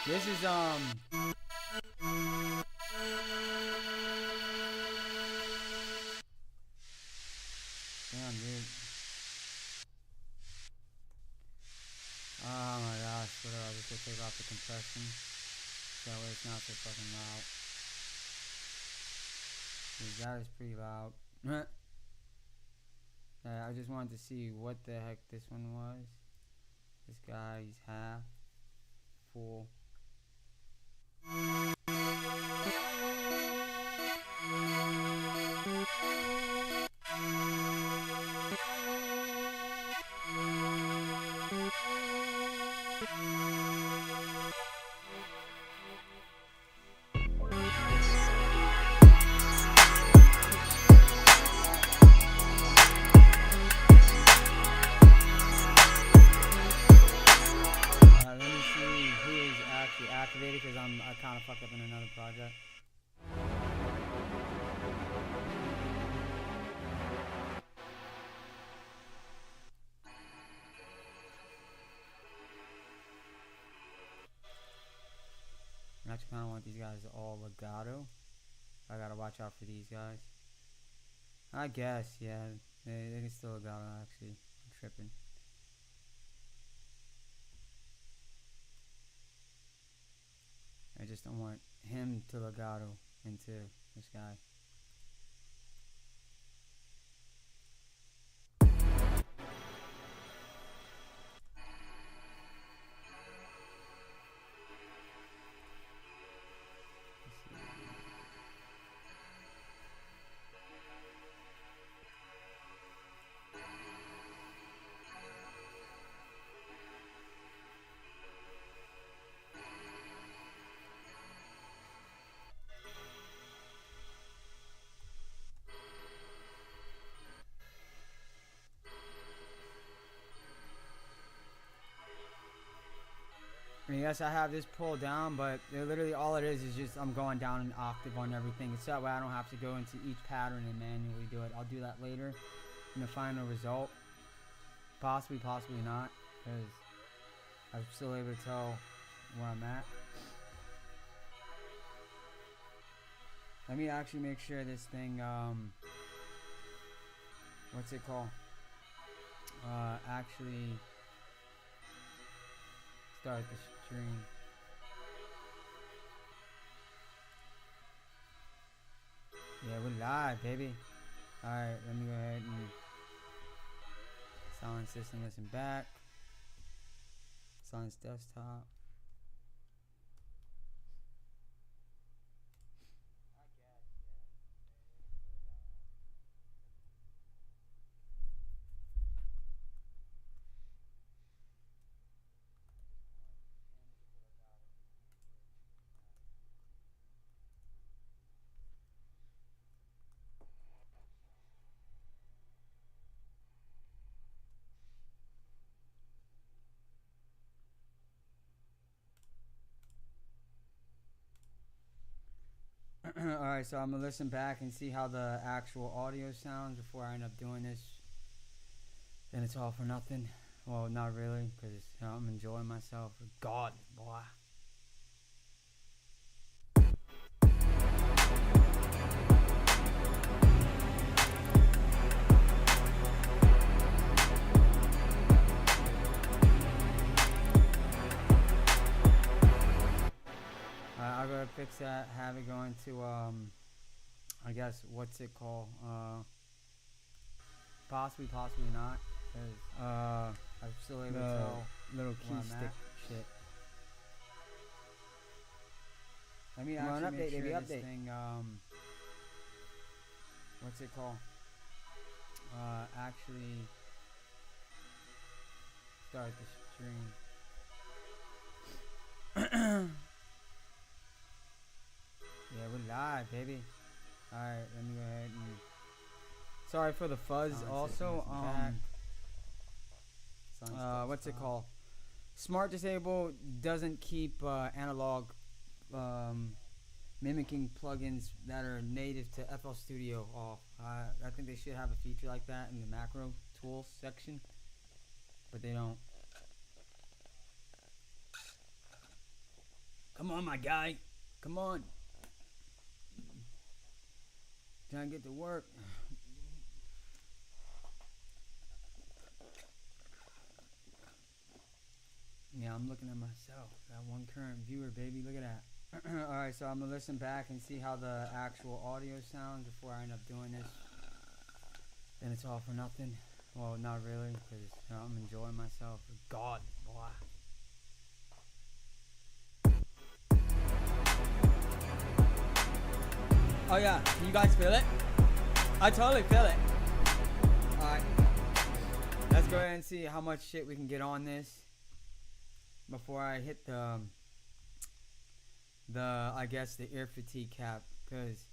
This is damn, dude. Oh my gosh, whatever, I'll just go take off the compression. That way it's not so fucking loud. Because that is pretty loud. I just wanted to see what the heck this one was. This guy, he's half full. Activated because I kind of fucked up in another project. I actually kind of want these guys all legato. I gotta watch out for these guys. I guess, yeah, they can still legato actually. I'm tripping. I just don't want him to legato into this guy. I mean, yes, I have this pulled down, but literally all it is just I'm going down an octave on everything. It's that way I don't have to go into each pattern and manually do it. I'll do that later in the final result. Possibly, possibly not, because I'm still able to tell where I'm at. Let me actually make sure this thing, what's it called? Actually start the stream. Yeah, we're live, baby. Alright, let me go ahead and silence system, listen back. Silence desktop. Alright, so I'm gonna listen back and see how the actual audio sounds before I end up doing this. Then it's all for nothing. Well, not really, because I'm enjoying myself. God, boy. I'll go fix that, have it going to, I guess, what's it called? Possibly, possibly not, because, I'm still able to tell little key stick shit. Let me actually make sure this thing, what's it called? Actually start the stream. Yeah, we're live, baby. Alright, let me go ahead and sorry for the fuzz also. What's it called? Smart Disable doesn't keep analog mimicking plugins that are native to FL Studio off. I think they should have a feature like that in the macro tools section, but they don't. Come on, my guy. Come on. Trying to get to work. Yeah, I'm looking at myself. That one current viewer, baby. Look at that. Alright, so I'm going to listen back and see how the actual audio sounds before I end up doing this. Then it's all for nothing. Well, not really, because I'm enjoying myself. God, boy. Oh yeah, you guys feel it? I totally feel it. Alright. Let's go ahead and see how much shit we can get on this before I hit the I guess the ear fatigue cap. Cause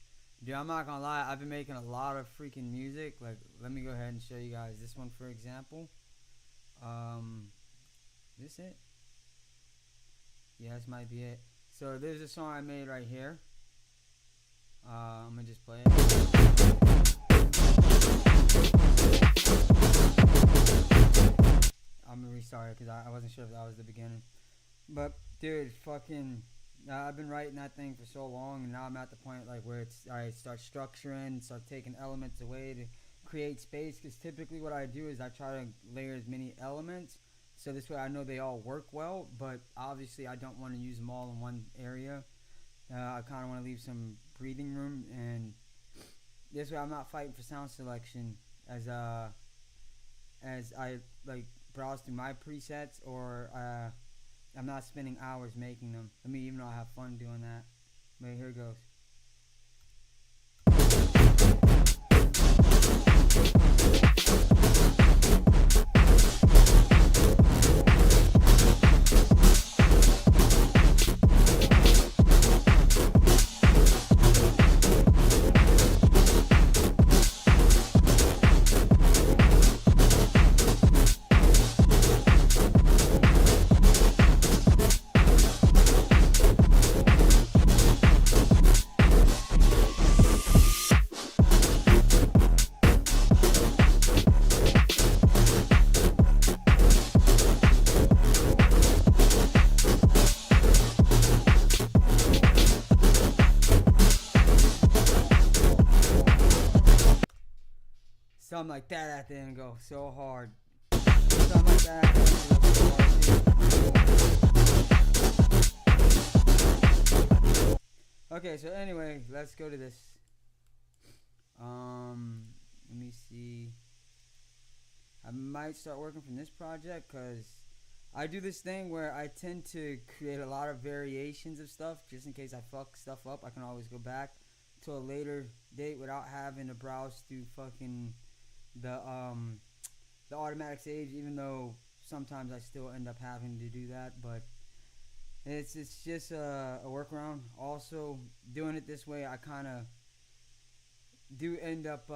dude, I'm not gonna lie, I've been making a lot of freaking music. Like, let me go ahead and show you guys this one for example. This it? Yeah, this might be it. So there's a song I made right here. I'm gonna just play it. I'm gonna restart it because I wasn't sure if that was the beginning. But dude, fucking, I've been writing that thing for so long, and now I'm at the point like where it's I start structuring, start taking elements away to create space. Because typically what I do is I try to layer as many elements, so this way I know they all work well. But obviously I don't want to use them all in one area. I kind of want to leave some breathing room, and this way I'm not fighting for sound selection as I like browse through my presets, or I'm not spending hours making them. I mean, even though I have fun doing that. But here it goes. Something like that at the end go so hard. Something like that at the end go so hard. Okay, so anyway, let's go to this. Let me see. I might start working from this project because I do this thing where I tend to create a lot of variations of stuff just in case I fuck stuff up. I can always go back to a later date without having to browse through fucking the automatic saves, even though sometimes I still end up having to do that, but it's just a workaround. Also, doing it this way, I kind of do end up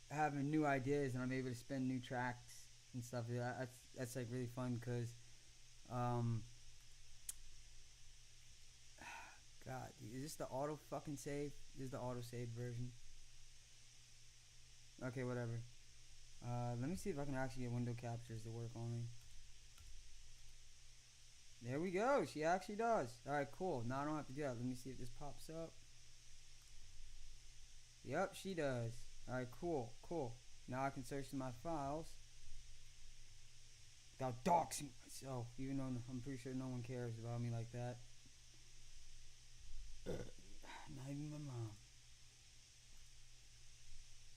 having new ideas, and I'm able to spin new tracks and stuff. That's like really fun because God, is this the auto fucking save? This is the auto save version. Okay, whatever. Let me see if I can actually get window captures to work on me. There we go. She actually does. Alright, cool. Now I don't have to do that. Let me see if this pops up. Yep, she does. Alright, cool. Cool. Now I can search through my files without doxing myself, even though I'm pretty sure no one cares about me like that. Not even my mom.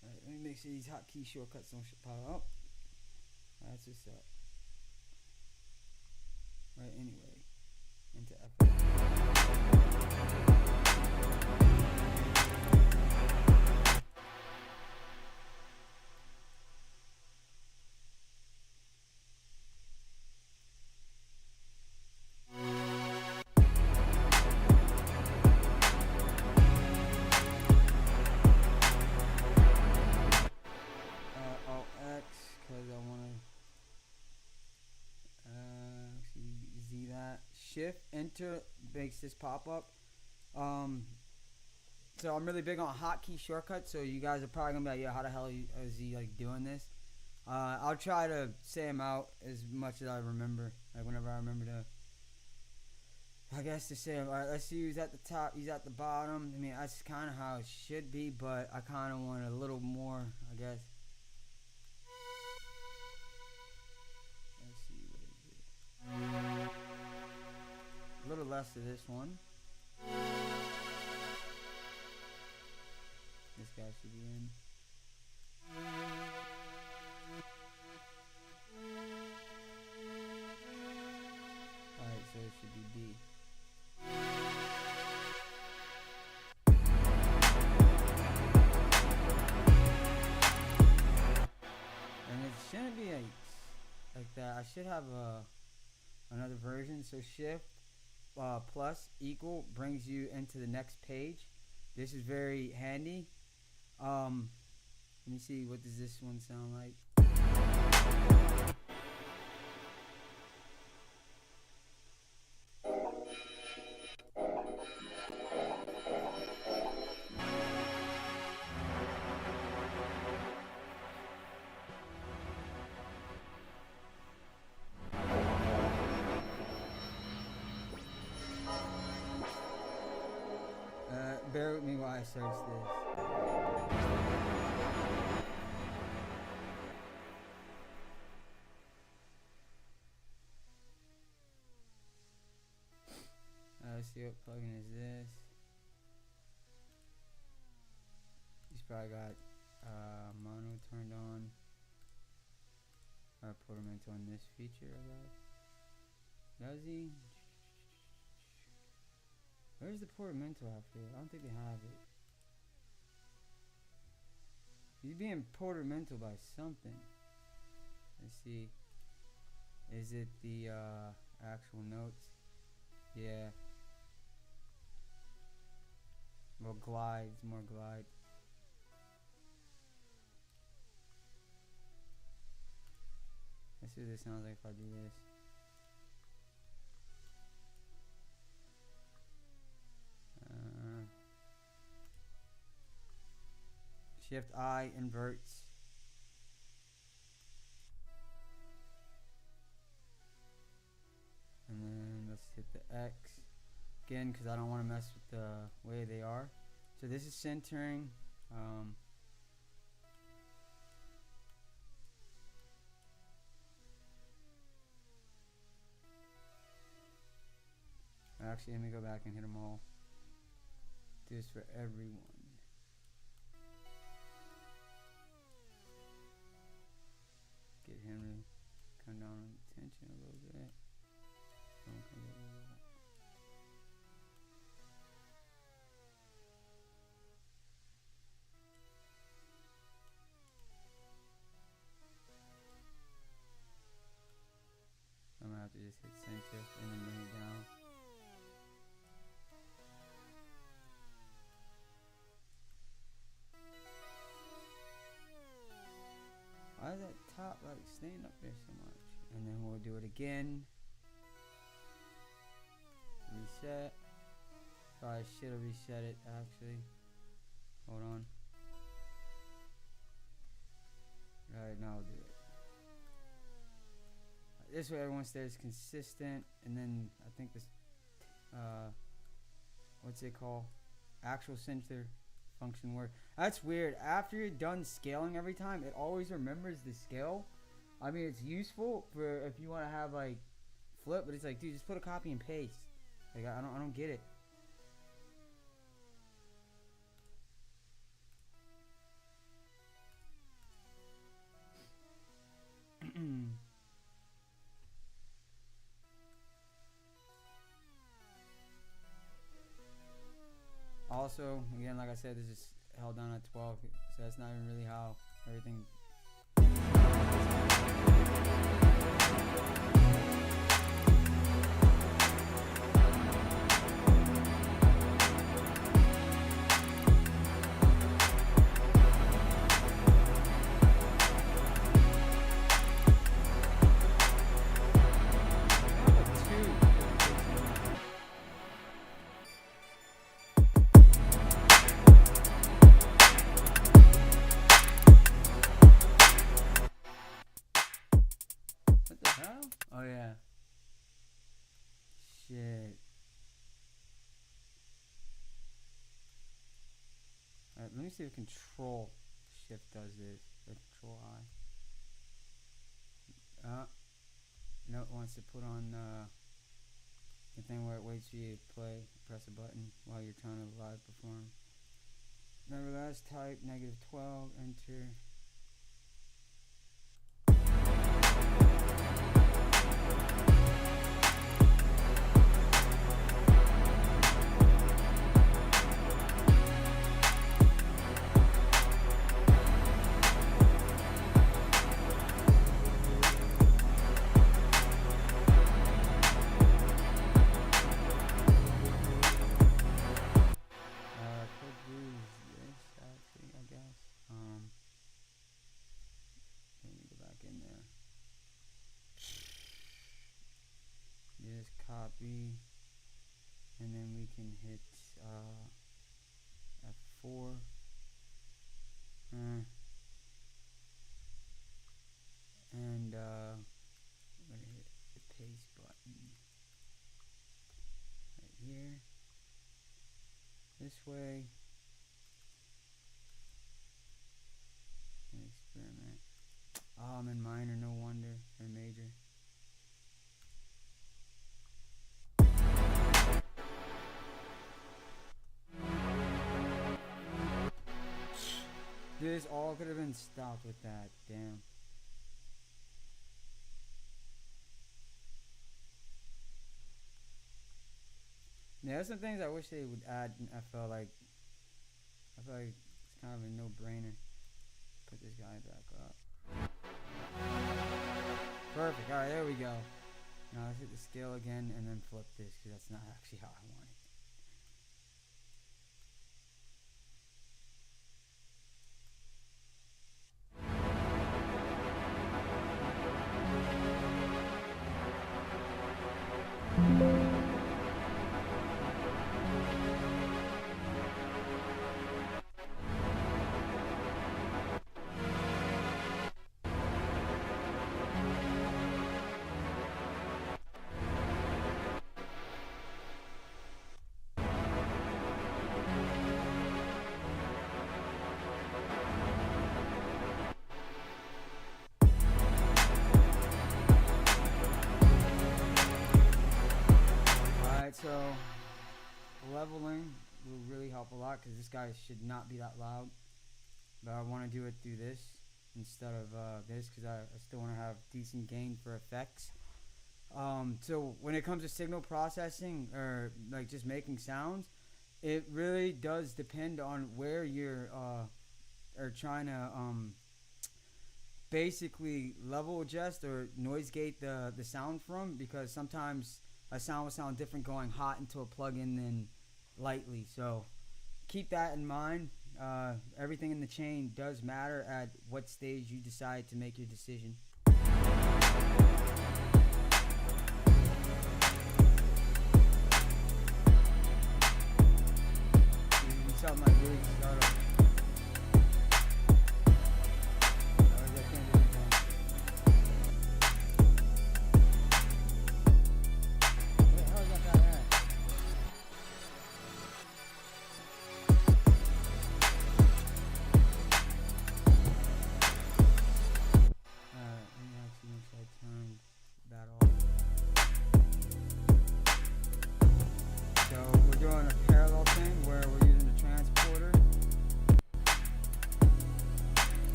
Alright, let me make sure these hotkey shortcuts don't pop up. That's what's up. Right, anyway. Into shift enter makes this pop up. So I'm really big on hotkey shortcuts. So you guys are probably gonna be like, yeah, how the hell is he like doing this? I'll try to say them out as much as I remember. Like whenever I remember to, I guess to say, all right, let's see who's at the top, he's at the bottom. I mean, that's kind of how it should be, but I kind of want a little more, I guess. Let's see, what is it? A little less of this one. This guy should be in. Alright, so it should be D. And it shouldn't be like that. I should have another version. So shift plus equal brings you into the next page. This is very handy. Let me see, what does this one sound like? Bear with me while I search this. Let's see what plugin is this. He's probably got mono turned on. Or Portamento on this feature, I guess. Does he? Where's the Portamento outfit? I don't think they have it. He's being Portamento by something. Let's see. Is it the actual notes? Yeah. Well, glide. It's more glide. Let's see what this sounds like if I do this. Shift I inverts. And then let's hit the X again because I don't want to mess with the way they are. So this is centering. Actually, let me go back and hit them all. Do this for everyone. Get him to come down on the tension a little bit. I'm gonna have to just hit center and then bring it down. Why is that top like staying up there so much? And then we'll do it again. Reset. Probably should have reset it actually. Hold on. Alright, now I'll do it. This way everyone stays consistent, and then I think this what's it called? Actual center function work. That's weird. After you're done scaling every time, it always remembers the scale. I mean, it's useful for if you want to have like flip, but it's like, dude, just put a copy and paste. Like I don't get it. Also, again, like I said, this is held down at 12, so that's not even really how everything. hell? Oh yeah. Shit. Alright, let me see if Control Shift does this. Or Control I. No, it wants to put on the thing where it waits for you to play. Press a button while you're trying to live perform. Nevertheless, type -12, enter. Copy, and then we can hit F4. And I'm gonna hit the paste button right here. This way. And experiment. Oh, I'm in minor, no wonder, or major. This all could have been stopped with that, damn. Yeah, there's some things I wish they would add in FL, like, I feel like it's kind of a no-brainer. Put this guy back up. Perfect, alright, there we go. Now let's hit the scale again and then flip this, because that's not actually how I want it. So leveling will really help a lot because this guy should not be that loud, but I want to do it through this instead of this because I still want to have decent gain for effects. So when it comes to signal processing or like just making sounds, it really does depend on where you're are trying to basically level adjust or noise gate the sound from, because sometimes a sound will sound different going hot into a plugin than lightly. So keep that in mind. Everything in the chain does matter at what stage you decide to make your decision. Something like really subtle.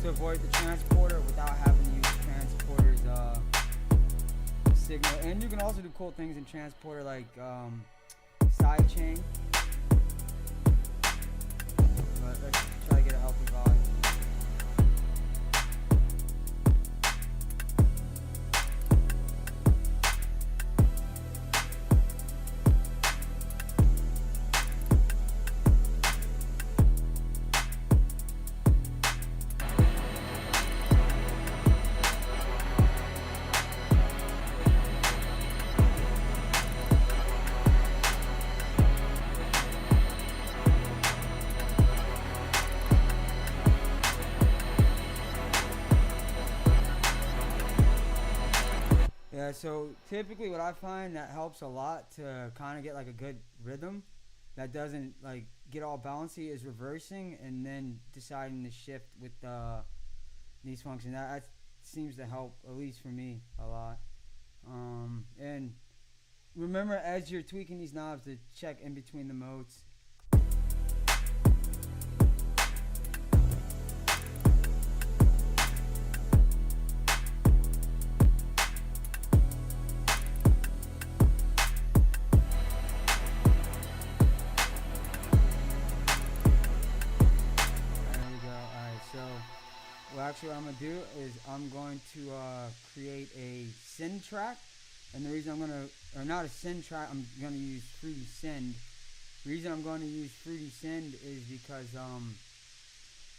Avoid the transporter without having to use the transporter's signal. And you can also do cool things in transporter like sidechain. But let's try to get a healthy volume. Yeah, so typically what I find that helps a lot to kind of get like a good rhythm that doesn't like get all bouncy is reversing and then deciding to shift with these functions. That seems to help, at least for me, a lot. And remember, as you're tweaking these knobs, to check in between the modes. Well, actually, what I'm going to do is I'm going to create a send track. And the reason I'm going to, or not a send track, I'm going to use Fruity Send. The reason I'm going to use Fruity Send is because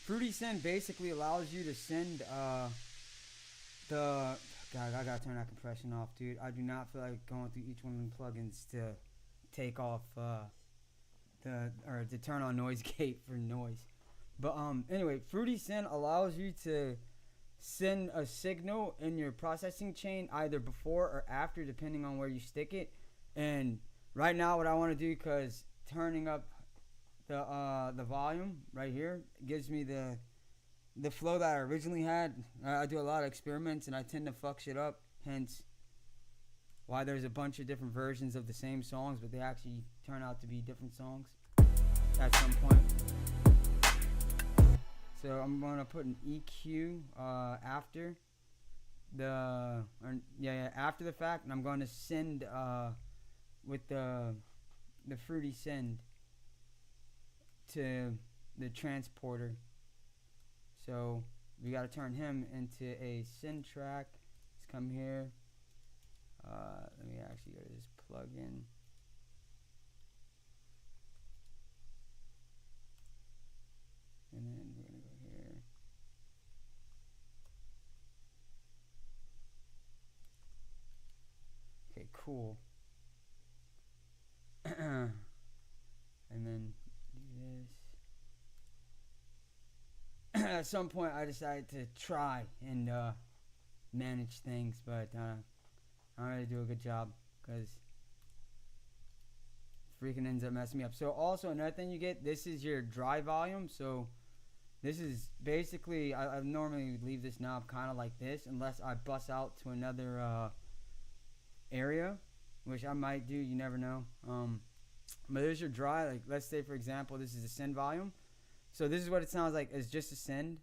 Fruity Send basically allows you to send God, I got to turn that compression off, dude. I do not feel like going through each one of them plugins to take off or to turn on noise gate for noise. But anyway, Fruity Send allows you to send a signal in your processing chain either before or after, depending on where you stick it. And right now, what I want to do, because turning up the volume right here gives me the flow that I originally had. I do a lot of experiments and I tend to fuck shit up. Hence, why there's a bunch of different versions of the same songs, but they actually turn out to be different songs at some point. So I'm going to put an EQ after after the fact, and I'm going to send with the Fruity Send to the transporter. So we got to turn him into a send track. Let's come here. Let me actually go to this plugin. And then we're going to go here. Okay, cool. And then do this. At some point, I decided to try and manage things, but I don't really do a good job because freaking ends up messing me up. So also another thing you get, this is your dry volume. So this is basically, I normally leave this knob kind of like this unless I bust out to another area, which I might do, you never know. But there's your dry, like let's say for example this is a send volume. So this is what it sounds like, it's just a send.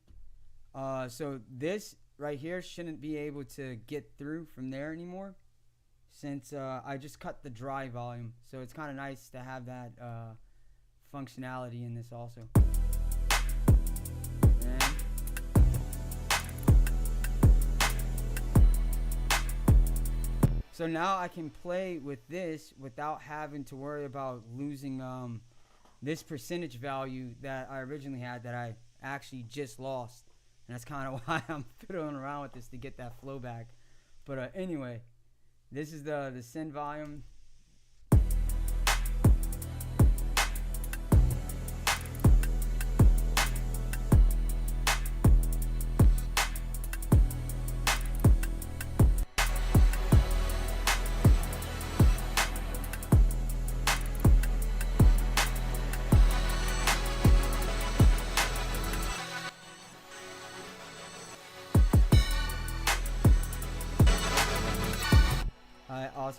So this right here shouldn't be able to get through from there anymore, since I just cut the dry volume. So it's kind of nice to have that functionality in this also. So now I can play with this without having to worry about losing this percentage value that I originally had that I actually just lost. And that's kind of why I'm fiddling around with this to get that flow back. But anyway, this is the send volume.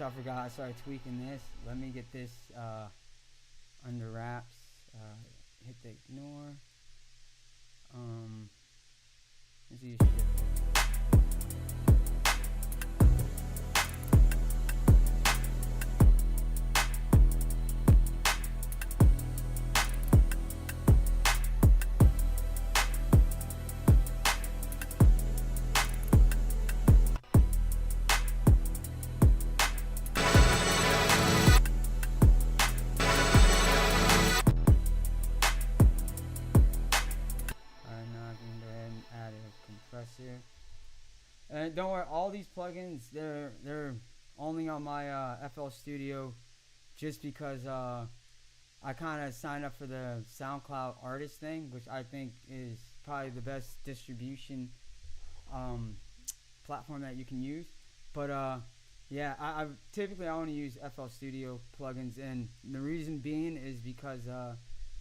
I forgot, I started tweaking this. Let me get this under wraps. Hit the ignore. Let's see this shit. And don't worry, all these plugins they're only on my FL Studio, just because I kind of signed up for the SoundCloud artist thing, which I think is probably the best distribution platform that you can use. But Yeah, I typically I only use FL Studio plugins, and the reason being is because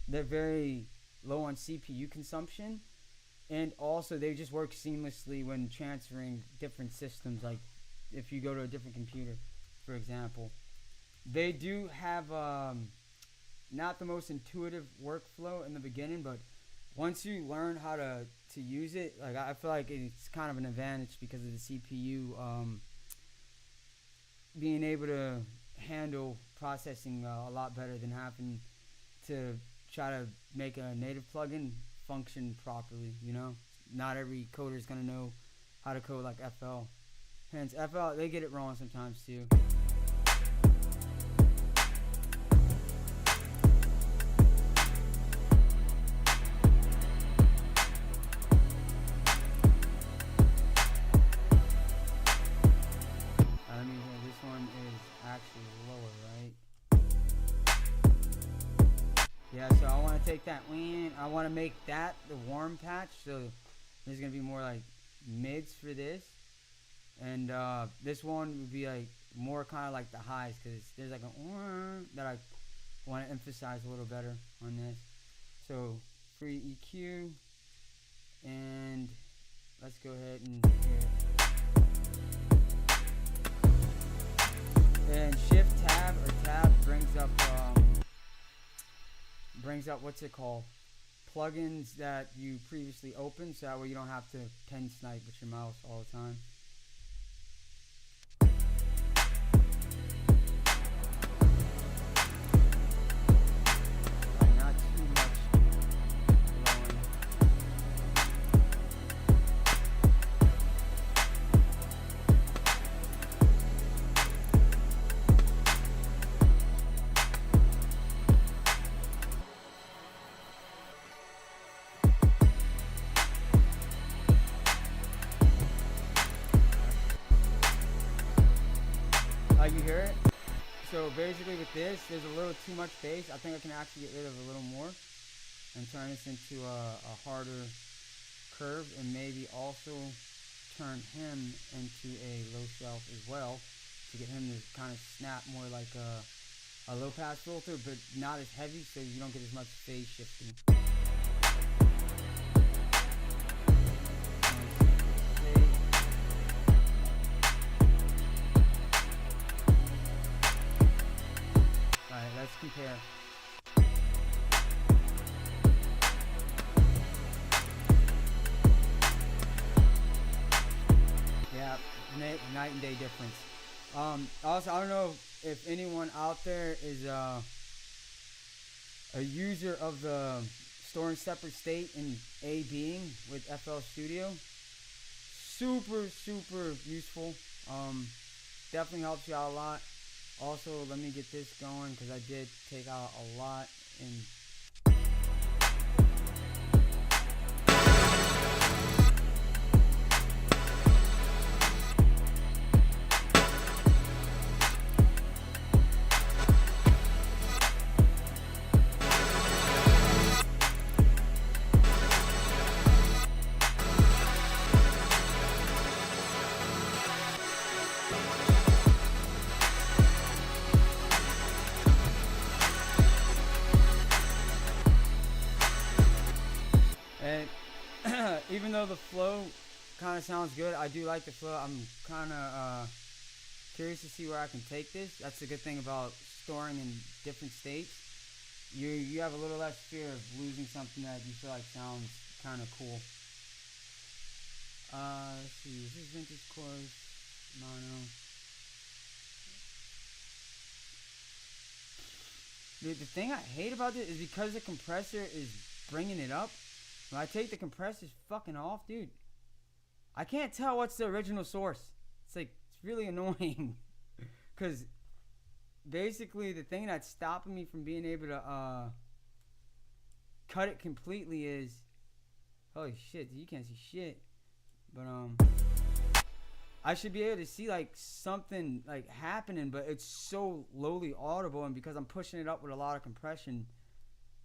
they're very low on CPU consumption, and also they just work seamlessly when transferring different systems. Like if you go to a different computer, for example, they do have not the most intuitive workflow in the beginning, but once you learn how to use it, like I feel like it's kind of an advantage because of the CPU being able to handle processing a lot better than having to try to make a native plugin function properly. You know, not every coder is gonna know how to code like FL. Hence, FL they get it wrong sometimes too. Let me hear. This one is actually lower, right? Yeah, so I want to take that win. I want to make that the warm patch. So there's gonna be more like mids for this, and this one would be like more kind of like the highs because there's like a that I want to emphasize a little better on this. So free EQ, and let's go ahead and hear. And shift tab or tab brings up what's it called? Plugins that you previously opened, so that way you don't have to pen snipe with your mouse all the time. Not too much blowing. You hear it? So basically with this, there's a little too much bass. I think I can actually get rid of a little more and turn this into a harder curve, and maybe also turn him into a low shelf as well to get him to kind of snap more like a low pass filter, but not as heavy, so you don't get as much phase shifting. Alright, let's compare. Yeah, night and day difference. Also, I don't know if anyone out there is a user of the store in separate state and A being with FL Studio. Super useful. Definitely helps you out a lot. Also, let me get this going because I did take out a lot in. And even though the flow kind of sounds good, I do like the flow. I'm kind of curious to see where I can take this. That's the good thing about storing in different states. You have a little less fear of losing something that you feel like sounds kind of cool. Let's see, is this vintage chorus? Mono. Dude, the thing I hate about this is because the compressor is bringing it up. When I take the compressors fucking off, dude, I can't tell what's the original source. It's like, it's really annoying. Because basically the thing that's stopping me from being able to cut it completely is, holy shit, you can't see shit. But I should be able to see like something like happening, but it's so lowly audible, and because I'm pushing it up with a lot of compression,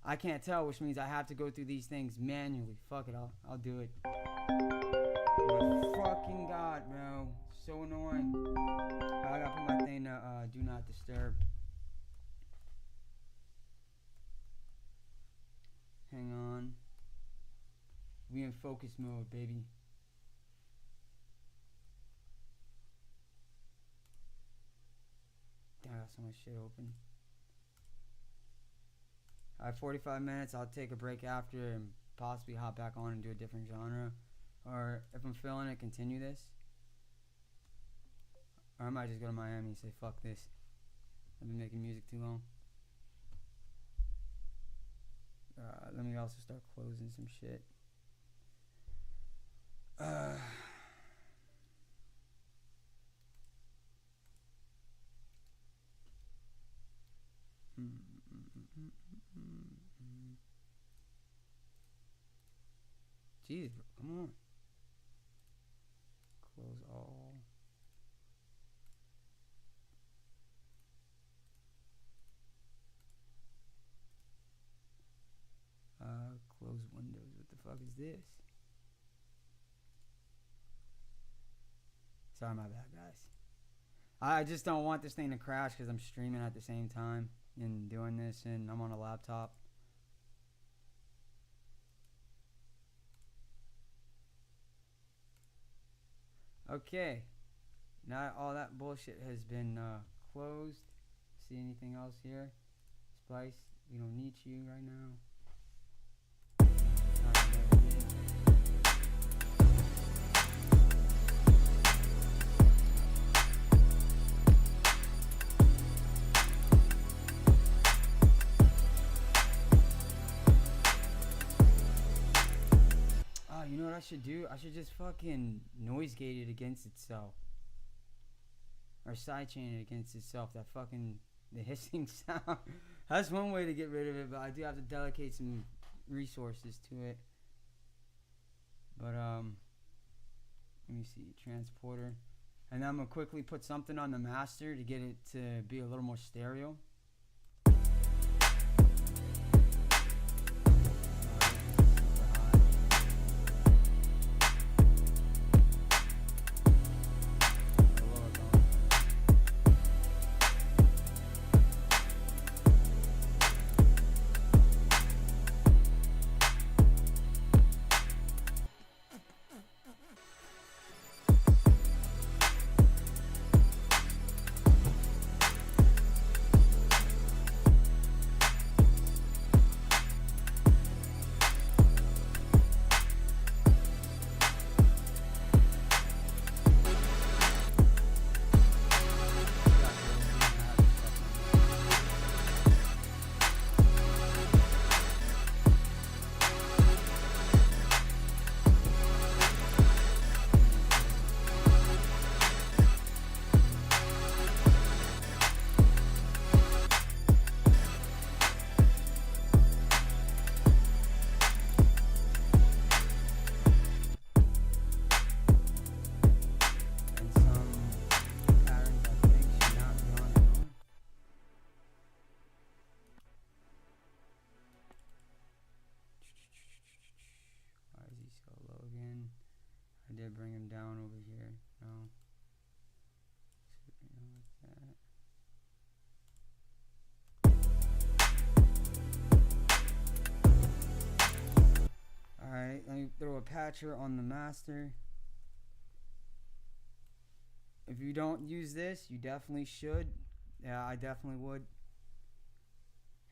I can't tell, which means I have to go through these things manually. Fuck it, I'll do it. Oh my fucking god, bro. So annoying. I gotta saying do not disturb. Hang on. We in focus mode, baby. Damn, I got so much shit open. Alright, 45 minutes. I'll take a break after and possibly hop back on and do a different genre. Or if I'm feeling it, continue this. Or I might just go to Miami and say, fuck this. I've been making music too long. Let me also start closing some shit. Jeez, come on. Close all. Close windows. What the fuck is this? Sorry, my bad, guys. I just don't want this thing to crash because I'm streaming at the same time and doing this, and I'm on a laptop. Okay. Now all that bullshit has been closed. See anything else here? Splice. We don't need you right now. You know what I should do? I should just fucking noise gate it against itself. Or sidechain it against itself. That fucking, the hissing sound. That's one way to get rid of it, but I do have to delegate some resources to it. But, let me see, transporter. And then I'm gonna quickly put something on the master to get it to be a little more stereo. Bring him down over here. No. Alright, let me throw a patcher on the master. If you don't use this, you definitely should. Yeah, I definitely would.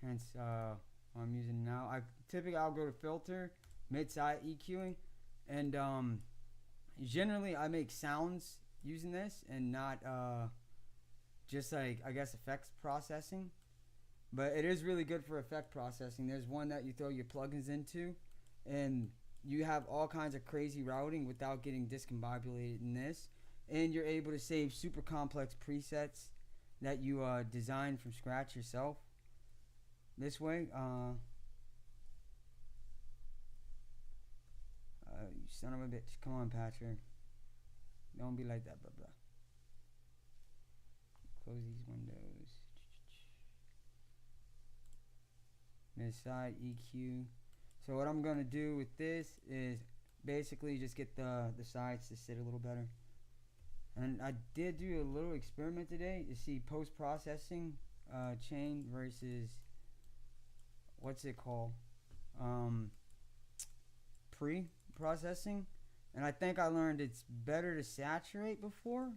Hence, I'm using it now. I'll go to filter, mid-side EQing, and generally I make sounds using this and not just like, I guess, effects processing. But it is really good for effect processing. There's one that you throw your plugins into and you have all kinds of crazy routing without getting discombobulated in this, and you're able to save super complex presets that you design from scratch yourself this way. You son of a bitch. Come on, Patcher. Don't be like that, blah, blah. Close these windows. Mid-side EQ. So what I'm going to do with this is basically just get the sides to sit a little better. And I did do a little experiment today to see post-processing chain versus what's it called, pre-processing. And I think I learned it's better to saturate before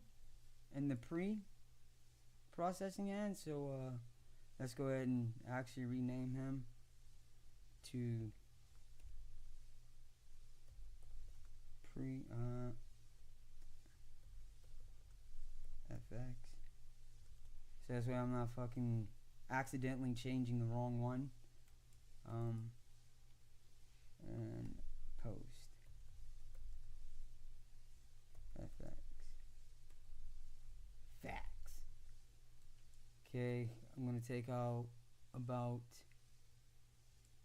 in the pre-processing end. So let's go ahead and actually rename him to FX. So that's why I'm not fucking accidentally changing the wrong one. And post FX facts. Okay, I'm gonna take out about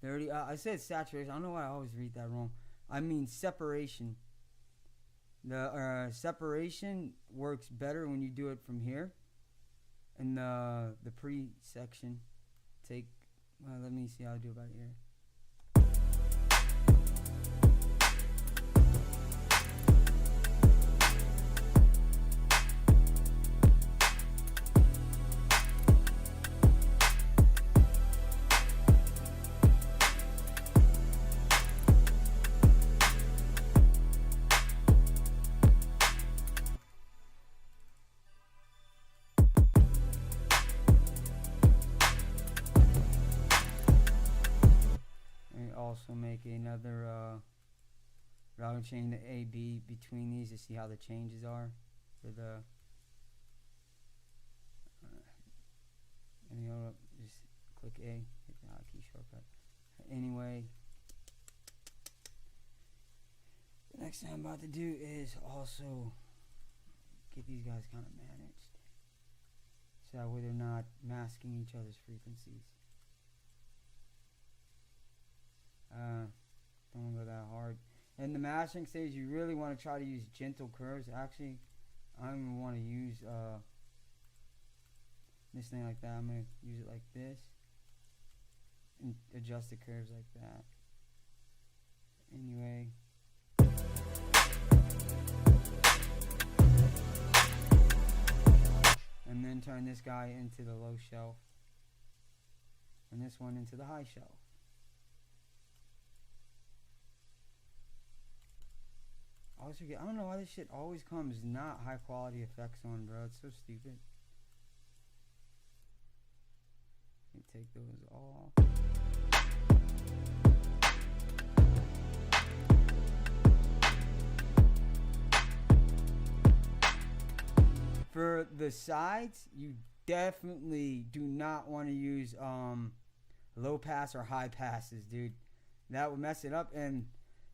30. I said saturation. I don't know why I always read that wrong. I mean separation. The separation works better when you do it from here. In the pre section, take. Let me see how I do about here. Also make another routing chain to AB between these to see how the changes are for the and you know, just click A, hit the hotkey shortcut. Anyway, the next thing I'm about to do is also get these guys kind of managed so that way they're not masking each other's frequencies. Don't go that hard. In the mastering stage, you really want to try to use gentle curves. Actually, I'm going to want to use this thing like that. I'm going to use it like this and adjust the curves like that. Anyway. And then turn this guy into the low shelf and this one into the high shelf. I always forget. I don't know why this shit always comes not high quality effects on, bro. It's so stupid. Let me take those off. For the sides, you definitely do not want to use low pass or high passes, dude. That would mess it up. And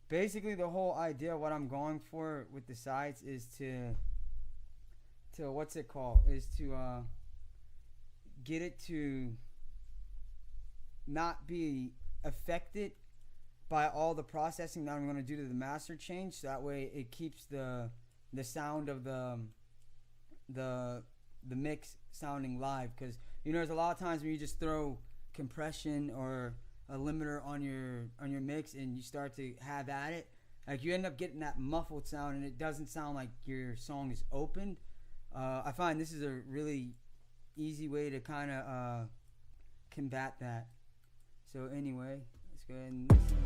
basically, the whole idea, what I'm going for with the sides is to what's it called? Is to get it to not be affected by all the processing that I'm going to do to the master change. So that way, it keeps the sound of the mix sounding live. Because you know, there's a lot of times when you just throw compression or a limiter on your mix and you start to have at it, like you end up getting that muffled sound and it doesn't sound like your song is opened. I find this is a really easy way to kind of combat that. So anyway, let's go ahead and listen.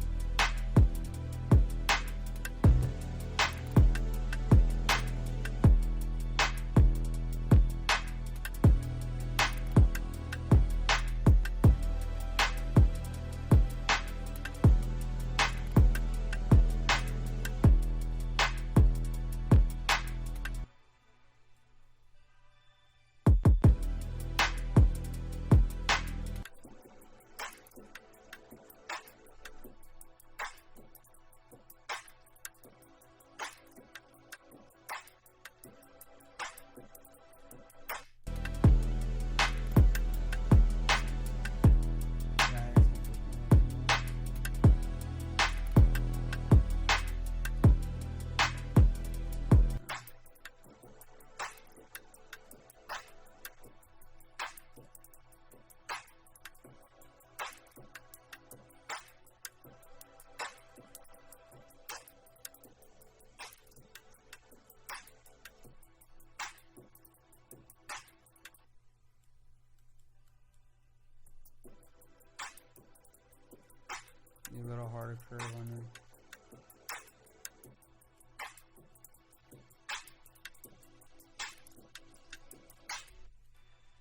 better curve on there.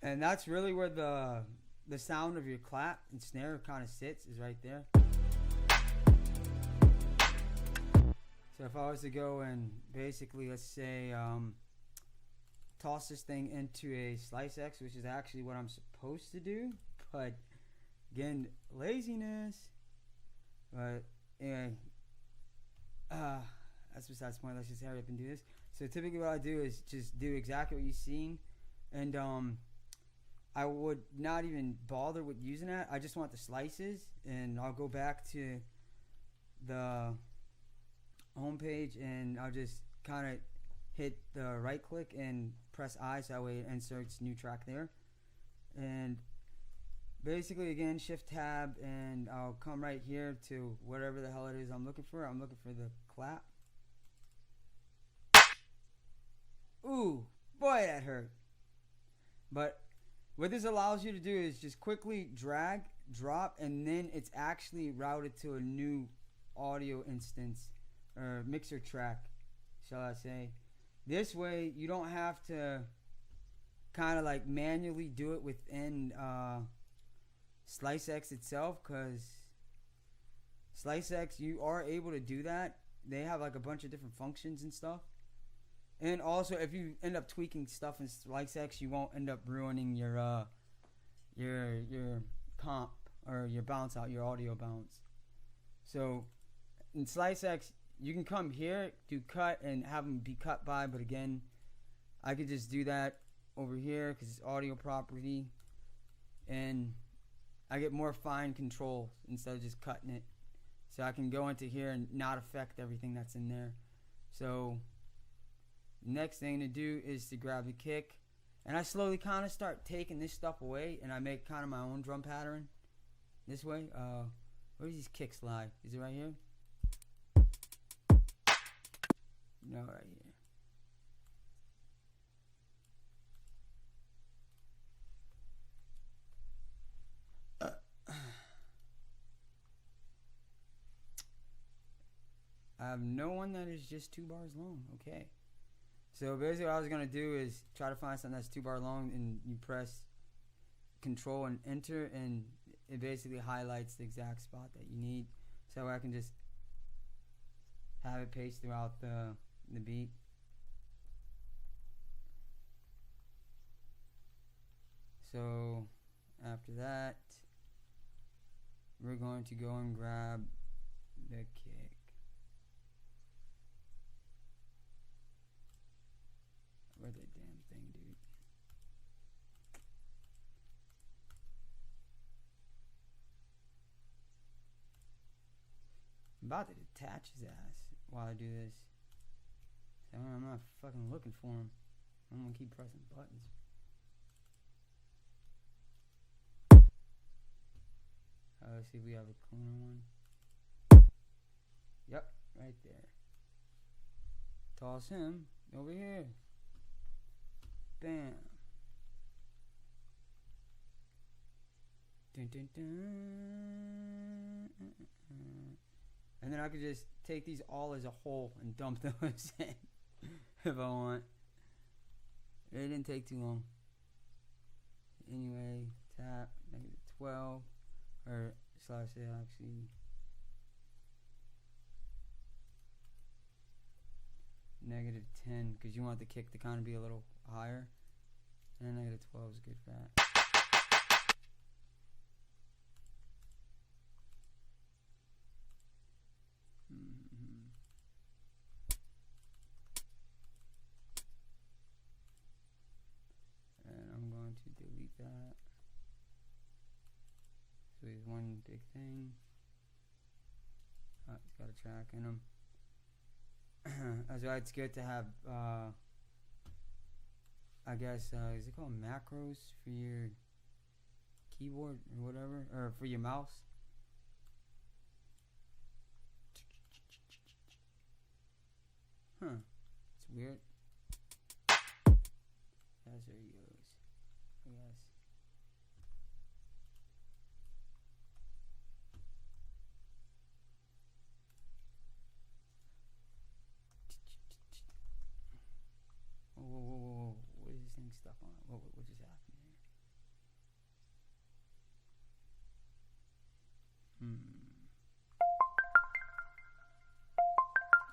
And that's really where the sound of your clap and snare kind of sits, is right there. So if I was to go and basically, let's say, toss this thing into a Slice X, which is actually what I'm supposed to do, but again, laziness. But anyway, that's besides the point. Let's just hurry up and do this. So typically what I do is just do exactly what you've seen, and I would not even bother with using that. I just want the slices, and I'll go back to the home page, and I'll just kind of hit the right click and press I, so that way it inserts new track there. And basically, again, shift tab, and I'll come right here to whatever the hell it is I'm looking for. I'm looking for the clap. Ooh, boy, that hurt. But what this allows you to do is just quickly drag, drop, and then it's actually routed to a new audio instance or mixer track, shall I say. This way you don't have to kind of like manually do it within Slice X itself, because Slice X, you are able to do that. They have like a bunch of different functions and stuff. And also, if you end up tweaking stuff in Slice X, you won't end up ruining your comp or your bounce out, your audio bounce. So in Slice X, you can come here, do cut, and have them be cut by. But again, I could just do that over here because it's audio property, and I get more fine control instead of just cutting it. So I can go into here and not affect everything that's in there. So next thing to do is to grab the kick, and I slowly kind of start taking this stuff away, and I make kind of my own drum pattern this way. Where does these kicks lie? Is it right here? No, right here. I have no one that is just 2 bars long. Okay. So basically what I was going to do is try to find something that's 2 bar long, and you press control and enter, and it basically highlights the exact spot that you need. So I can just have it paste throughout the beat. So after that, we're going to go and grab the kick. Where's that damn thing, dude? I'm about to detach his ass while I do this. So I'm not fucking looking for him. I'm gonna keep pressing buttons. Let's see if we have a cleaner one. Yep, right there. Toss him over here. Bam. Dun, dun, dun. And then I could just take these all as a whole and dump those in if I want. It didn't take too long. Anyway, tap -12, or slash it actually. -10, because you want the kick to kind of be a little higher, and -12 is good for that. And I'm going to delete that. So he's one big thing. Oh, he's got a track in him. That's why it's good to have, I guess, is it called macros for your keyboard or whatever, or for your mouse? Huh, it's weird. That's where he goes, I guess.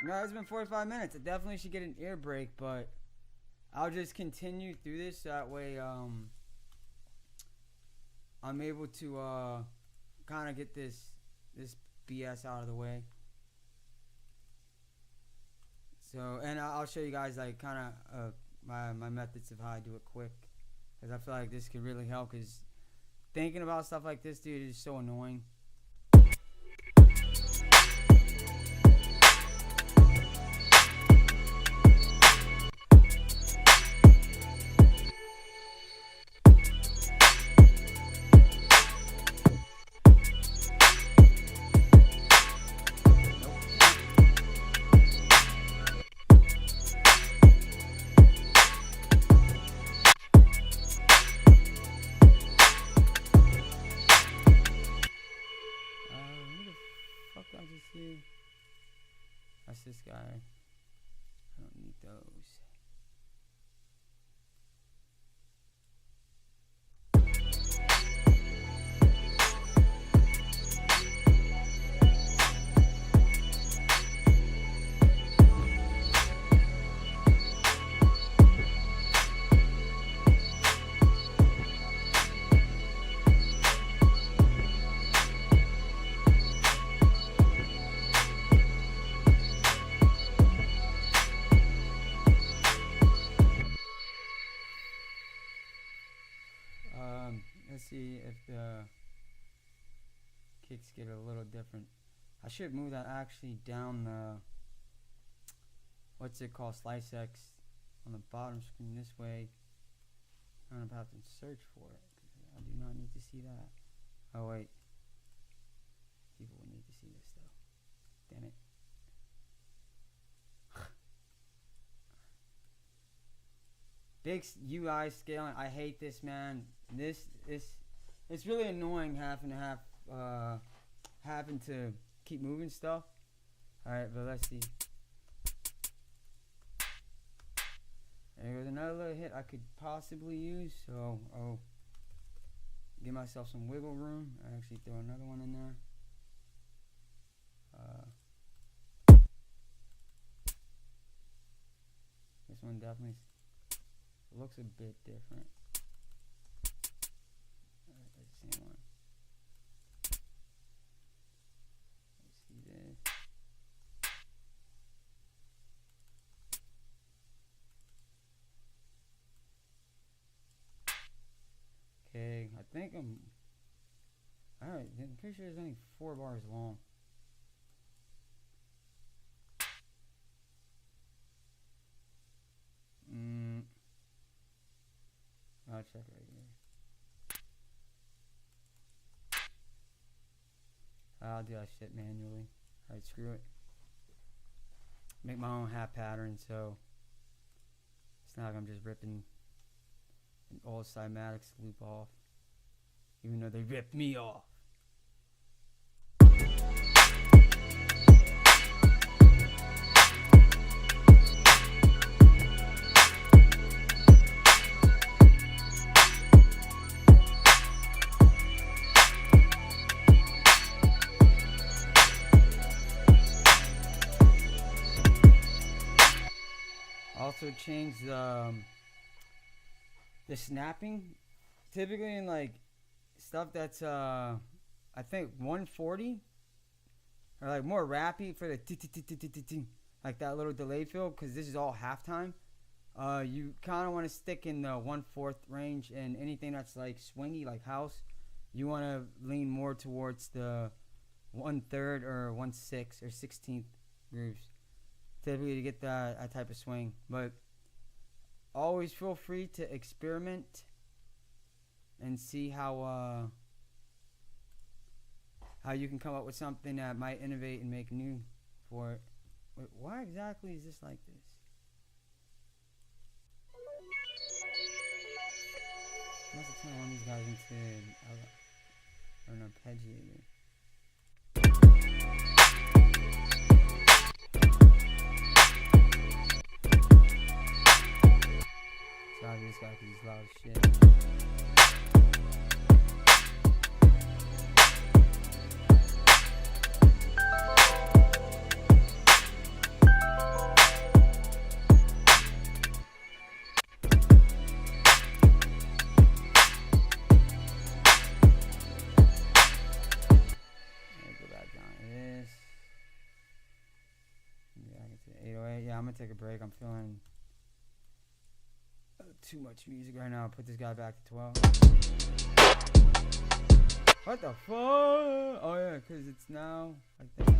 No, it's been 45 minutes. I definitely should get an ear break, but I'll just continue through this. That way, I'm able to kind of get this BS out of the way. So, and I'll show you guys like kind of my methods of how I do it quick, because I feel like this could really help. Because thinking about stuff like this, dude, is so annoying. That's this guy. I don't need those. Let's see if the kicks get a little different. I should move that actually down the, what's it called, Slice X on the bottom screen this way. I'm gonna have to search for it. I do not need to see that. Oh wait, people will need to see this though. Damn it. Big UI scaling. I hate this, man. It's really annoying having to keep moving stuff. All right, but let's see. There goes another little hit I could possibly use. So I'll give myself some wiggle room. I actually throw another one in there. This one definitely looks a bit different. Alright, that's the same one. Let's see this. Okay, I think alright, I'm pretty sure there's only 4 bars long. I'll check right here. I'll do that shit manually. Alright, screw it. Make my own hat pattern, so it's not like I'm just ripping an old cymatics loop off, even though they ripped me off. Also change the snapping. Typically in like stuff that's I think 140 or like more rappy for the like that little delay fill, because this is all halftime. You kind of want to stick in the 1/4 range, and anything that's like swingy like house, you want to lean more towards the 1/3 or 1/6 or 16th grooves, typically to get that type of swing. But always feel free to experiment and see how you can come up with something that might innovate and make new for it. Wait, why exactly is this like this? I must have turned one of these guys into an arpeggiator. Sorry, this guy can use loud shit. take a break. I'm feeling too much music right now. I'll put this guy back to 12. What the fuck? Oh yeah, because it's now, I think.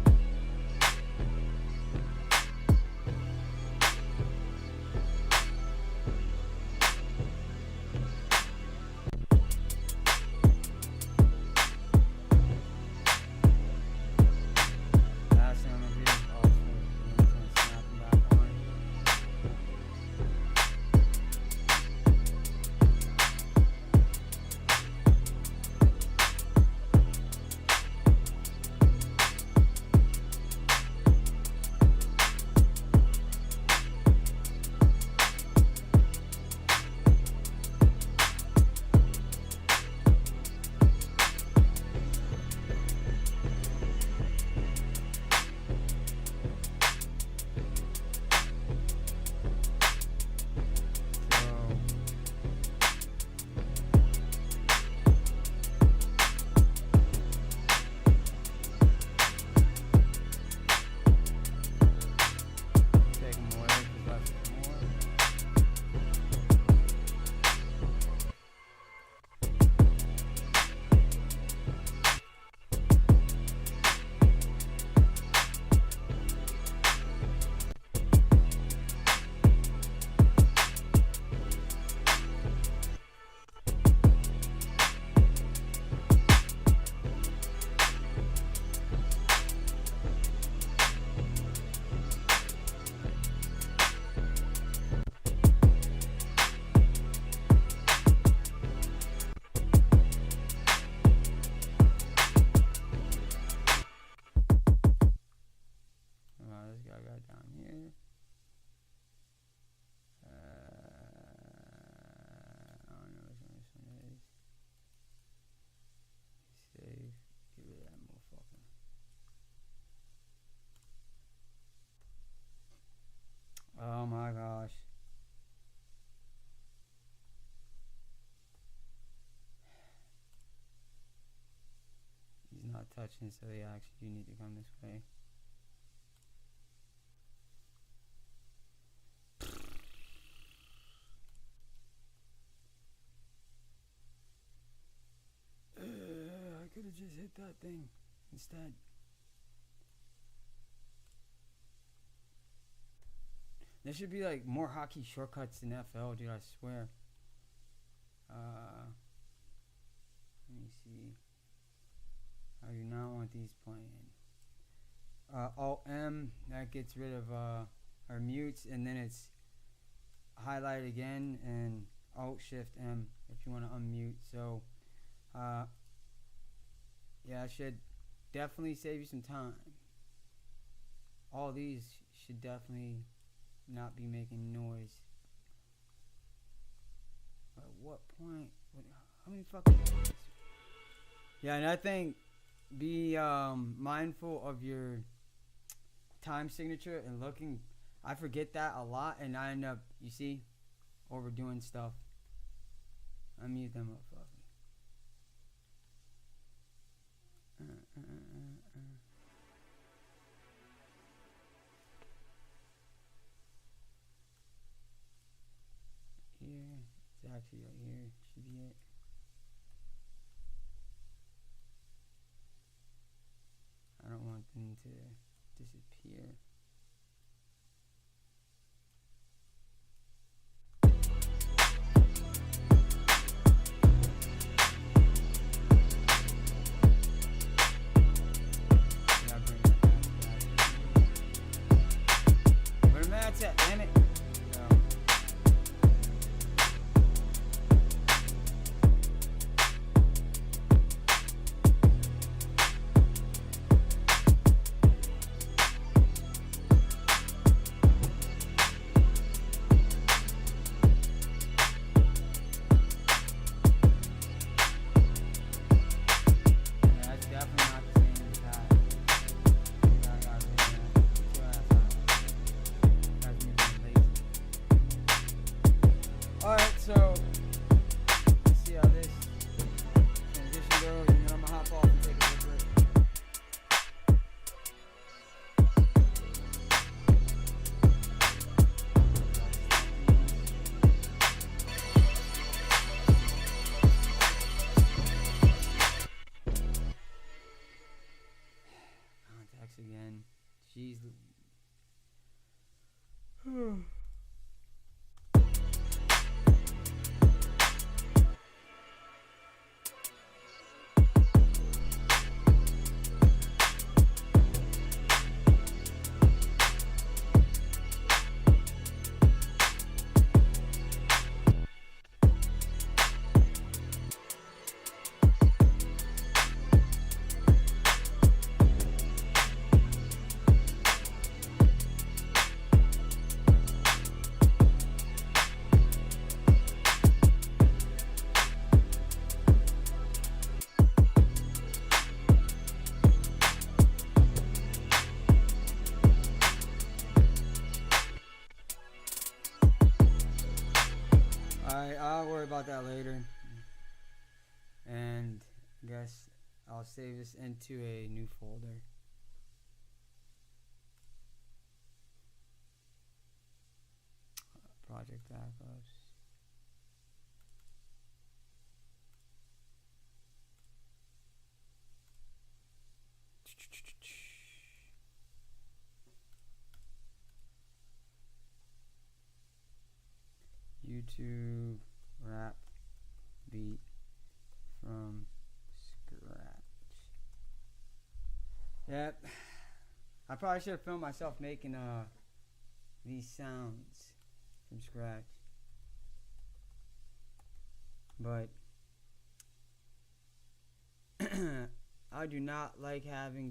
Oh my gosh. He's not touching, so yeah, actually you need to come this way. I could have just hit that thing instead. There should be like more hockey shortcuts in FL, dude, I swear. Let me see. I do not want these playing. Alt-M, that gets rid of our mutes, and then it's highlight again, and Alt-Shift-M if you want to unmute. So, yeah, I should definitely save you some time. All these should definitely not be making noise. At what point? How many fucking? Yeah, and I think be mindful of your time signature and looking. I forget that a lot, and I end up, you see, overdoing stuff. I mute them up, fucking. Here, it's actually right here. Should be it. I don't want them to disappear. Where am I at? Damn it. Late. Alright, I'll worry about that later. And I guess I'll save this into a new folder. Project backups. YouTube rap beat from scratch. Yep. I probably should have filmed myself making these sounds from scratch. But I do not like having